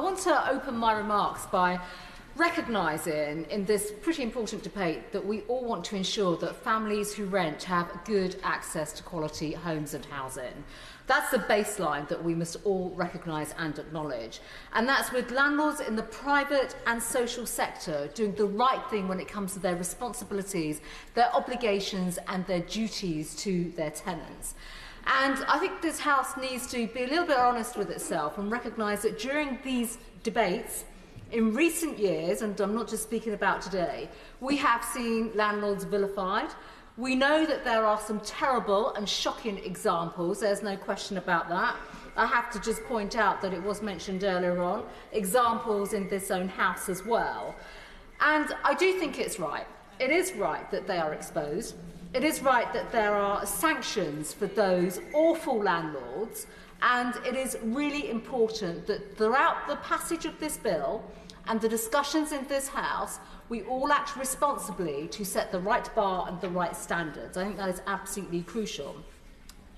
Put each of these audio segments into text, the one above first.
want to open my remarks by recognising in this pretty important debate that we all want to ensure that families who rent have good access to quality homes and housing. That's the baseline that we must all recognise and acknowledge. And that's with landlords in the private and social sector doing the right thing when it comes to their responsibilities, their obligations and their duties to their tenants. And I think this House needs to be a little bit honest with itself and recognise that during these debates, in recent years, and I'm not just speaking about today, we have seen landlords vilified. We know that there are some terrible and shocking examples, there's no question about that. I have to just point out that it was mentioned earlier on, examples in this own House as well. And I do think it's right. It is right that they are exposed. It is right that there are sanctions for those awful landlords, and it is really important that throughout the passage of this bill and the discussions in this House, we all act responsibly to set the right bar and the right standards. I think that is absolutely crucial.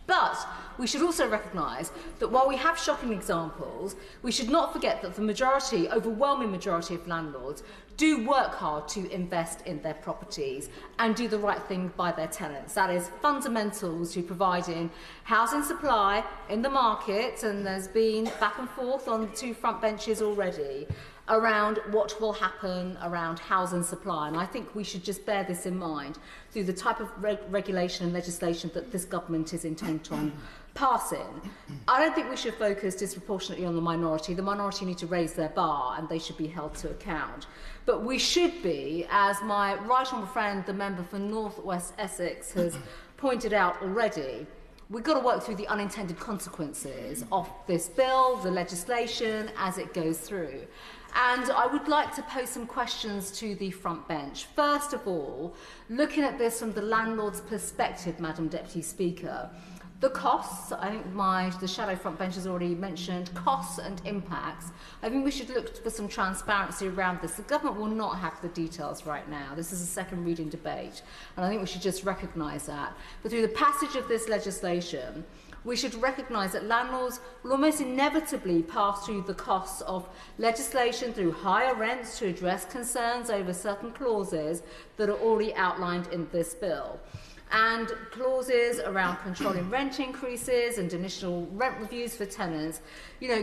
But we should also recognise that while we have shocking examples, we should not forget that the majority, overwhelming majority of landlords do work hard to invest in their properties and do the right thing by their tenants. That is fundamental to providing housing supply in the market, and there's been back and forth on the two front benches already around what will happen around housing supply, and I think we should just bear this in mind through the type of regulation and legislation that this government is intent on passing. I don't think we should focus disproportionately on the minority. The minority need to raise their bar and they should be held to account. But we should be, as my right honourable friend, the member for North West Essex, has pointed out already, we've got to work through the unintended consequences of this bill, the legislation, as it goes through. And I would like to pose some questions to the front bench. First of all, looking at this from the landlord's perspective, Madam Deputy Speaker, the costs, I think the shadow front bench has already mentioned, costs and impacts. I think we should look for some transparency around this. The government will not have the details right now. This is a second reading debate, and I think we should just recognise that. But through the passage of this legislation, we should recognise that landlords will almost inevitably pass through the costs of legislation through higher rents to address concerns over certain clauses that are already outlined in this bill. And clauses around controlling rent increases and initial rent reviews for tenants,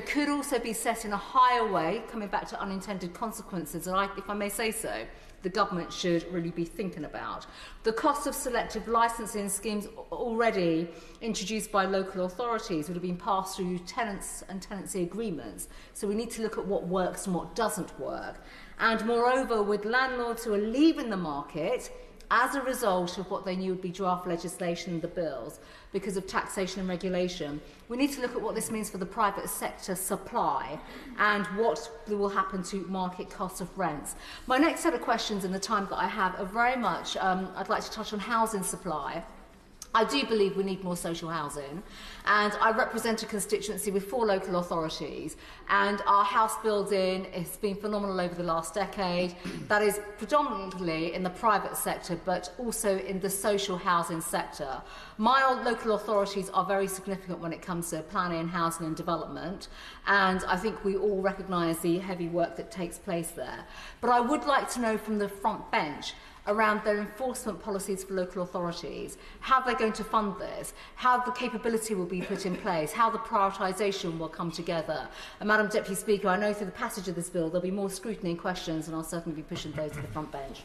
could also be set in a higher way, coming back to unintended consequences, and if I may say so, the government should really be thinking about. The cost of selective licensing schemes already introduced by local authorities would have been passed through tenants and tenancy agreements, so we need to look at what works and what doesn't work. And moreover, with landlords who are leaving the market as a result of what they knew would be draft legislation in the bills because of taxation and regulation, we need to look at what this means for the private sector supply and what will happen to market costs of rents. My next set of questions in the time that I have are very much, I'd like to touch on housing supply. I do believe we need more social housing, and I represent a constituency with 4 local authorities, and our house building has been phenomenal over the last decade. That is predominantly in the private sector, but also in the social housing sector. My local authorities are very significant when it comes to planning, housing and development, and I think we all recognise the heavy work that takes place there. But I would like to know from the front bench around their enforcement policies for local authorities, how they're going to fund this, how the capability will be put in place, how the prioritisation will come together. And Madam Deputy Speaker, I know through the passage of this bill there'll be more scrutiny and questions, and I'll certainly be pushing those to the front bench.